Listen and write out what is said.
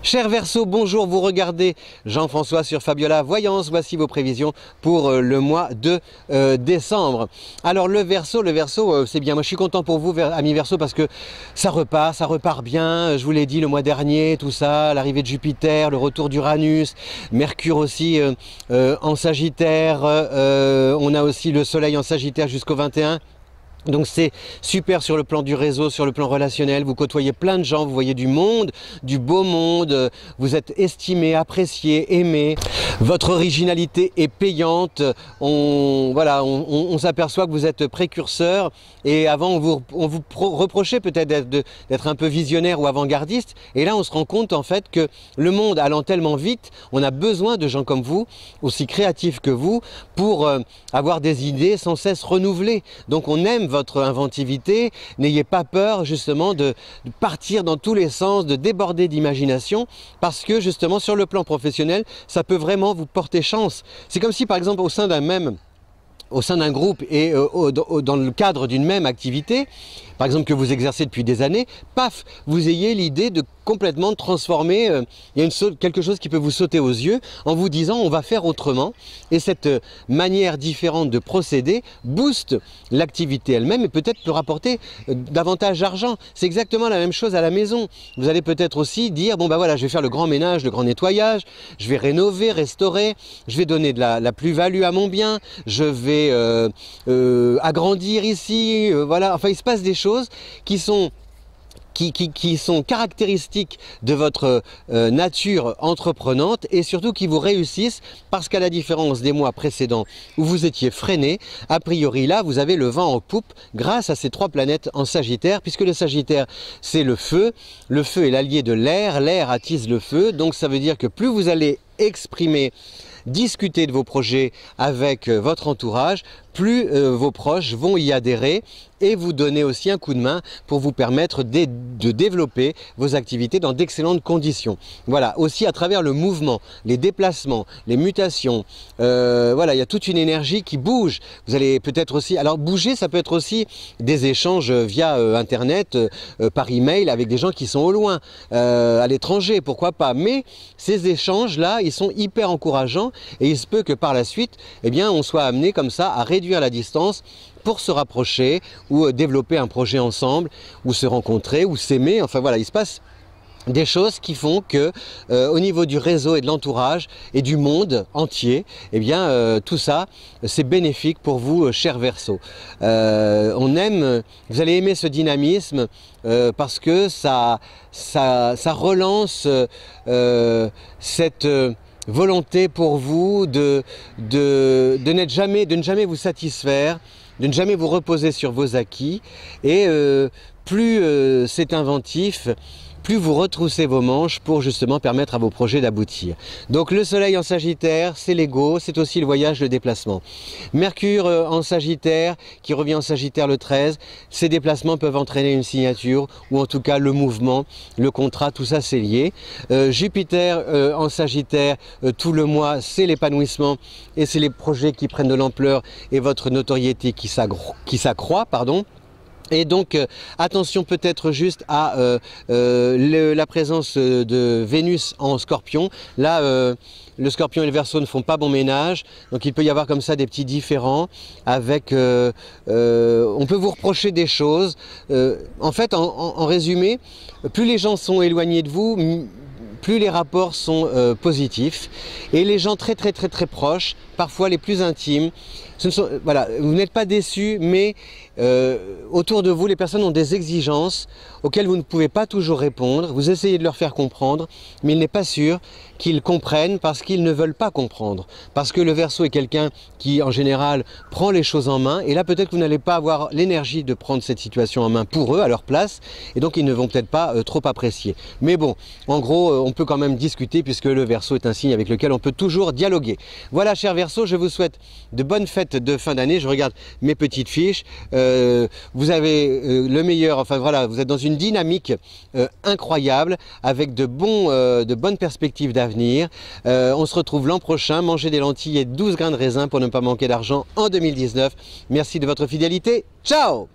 Cher Verseau, bonjour, vous regardez Jean-François sur Fabiola Voyance. Voici vos prévisions pour le mois de décembre. Alors le Verseau, c'est bien. Moi je suis content pour vous, amis Verseau, parce que ça repart bien. Je vous l'ai dit le mois dernier, tout ça, l'arrivée de Jupiter, le retour d'Uranus, Mercure aussi en Sagittaire. On a aussi le Soleil en Sagittaire jusqu'au 21. Donc c'est super sur le plan du réseau, sur le plan relationnel, vous côtoyez plein de gens, vous voyez du monde, du beau monde, vous êtes estimé, apprécié, aimé, votre originalité est payante, on s'aperçoit que vous êtes précurseur et avant on vous reprochait peut-être d'être un peu visionnaire ou avant-gardiste et là on se rend compte en fait que le monde allant tellement vite, on a besoin de gens comme vous, aussi créatifs que vous, pour avoir des idées sans cesse renouvelées. Donc on aime votre inventivité, n'ayez pas peur justement de partir dans tous les sens, de déborder d'imagination, parce que justement sur le plan professionnel, ça peut vraiment vous porter chance. C'est comme si par exemple au sein d'un groupe et dans le cadre d'une même activité, par exemple que vous exercez depuis des années, paf, vous ayez l'idée de complètement transformer, il y a quelque chose qui peut vous sauter aux yeux en vous disant on va faire autrement, et cette manière différente de procéder booste l'activité elle-même et peut-être peut rapporter davantage d'argent. C'est exactement la même chose à la maison. Vous allez peut-être aussi dire bon ben voilà, je vais faire le grand ménage, le grand nettoyage, je vais rénover, restaurer, je vais donner de la plus-value à mon bien, je vais agrandir ici, voilà, enfin il se passe des choses qui sont caractéristiques de votre nature entreprenante et surtout qui vous réussissent parce qu'à la différence des mois précédents où vous étiez freiné, a priori là vous avez le vent en poupe grâce à ces trois planètes en Sagittaire, puisque le Sagittaire c'est le feu est l'allié de l'air, l'air attise le feu, donc ça veut dire que plus vous allez exprimer, discuter de vos projets avec votre entourage, plus vos proches vont y adhérer et vous donner aussi un coup de main pour vous permettre de développer vos activités dans d'excellentes conditions. Voilà, aussi à travers le mouvement, les déplacements, les mutations, voilà, il y a toute une énergie qui bouge. Vous allez peut-être aussi, alors bouger, ça peut être aussi des échanges via Internet, par email avec des gens qui sont au loin, à l'étranger, pourquoi pas. Mais ces échanges-là, ils sont hyper encourageants et il se peut que par la suite, eh bien, on soit amené comme ça à réduire la distance pour se rapprocher ou développer un projet ensemble ou se rencontrer ou s'aimer. Enfin voilà, il se passe des choses qui font que au niveau du réseau et de l'entourage et du monde entier, eh bien tout ça c'est bénéfique pour vous, cher Verseau. Vous allez aimer ce dynamisme parce que ça relance cette volonté pour vous de ne jamais vous satisfaire, de ne jamais vous reposer sur vos acquis, et plus c'est inventif, plus vous retroussez vos manches pour justement permettre à vos projets d'aboutir. Donc le Soleil en Sagittaire, c'est l'ego, c'est aussi le voyage, le déplacement. Mercure en Sagittaire, qui revient en Sagittaire le 13, ces déplacements peuvent entraîner une signature, ou en tout cas le mouvement, le contrat, tout ça c'est lié. Jupiter en Sagittaire, tout le mois, c'est l'épanouissement, et c'est les projets qui prennent de l'ampleur, et votre notoriété qui s'accroît, pardon. Et donc attention peut-être juste à la présence de Vénus en Scorpion. Là le Scorpion et le Verseau ne font pas bon ménage, donc il peut y avoir comme ça des petits différends avec on peut vous reprocher des choses. En fait en résumé, plus les gens sont éloignés de vous, plus les rapports sont positifs, et les gens très proches, parfois les plus intimes, voilà, vous n'êtes pas déçus, mais autour de vous, les personnes ont des exigences auxquelles vous ne pouvez pas toujours répondre. Vous essayez de leur faire comprendre, mais il n'est pas sûr qu'ils comprennent parce qu'ils ne veulent pas comprendre. Parce que le Verseau est quelqu'un qui, en général, prend les choses en main, et là peut-être que vous n'allez pas avoir l'énergie de prendre cette situation en main pour eux, à leur place, et donc ils ne vont peut-être pas trop apprécier. Mais bon, en gros, on peut quand même discuter puisque le Verseau est un signe avec lequel on peut toujours dialoguer. Voilà, cher Verseau, je vous souhaite de bonnes fêtes de fin d'année. Je regarde mes petites fiches. Vous avez le meilleur, enfin voilà, vous êtes dans une dynamique incroyable avec de bonnes perspectives d'avenir. On se retrouve l'an prochain. Mangez des lentilles et 12 grains de raisin pour ne pas manquer d'argent en 2019. Merci de votre fidélité. Ciao!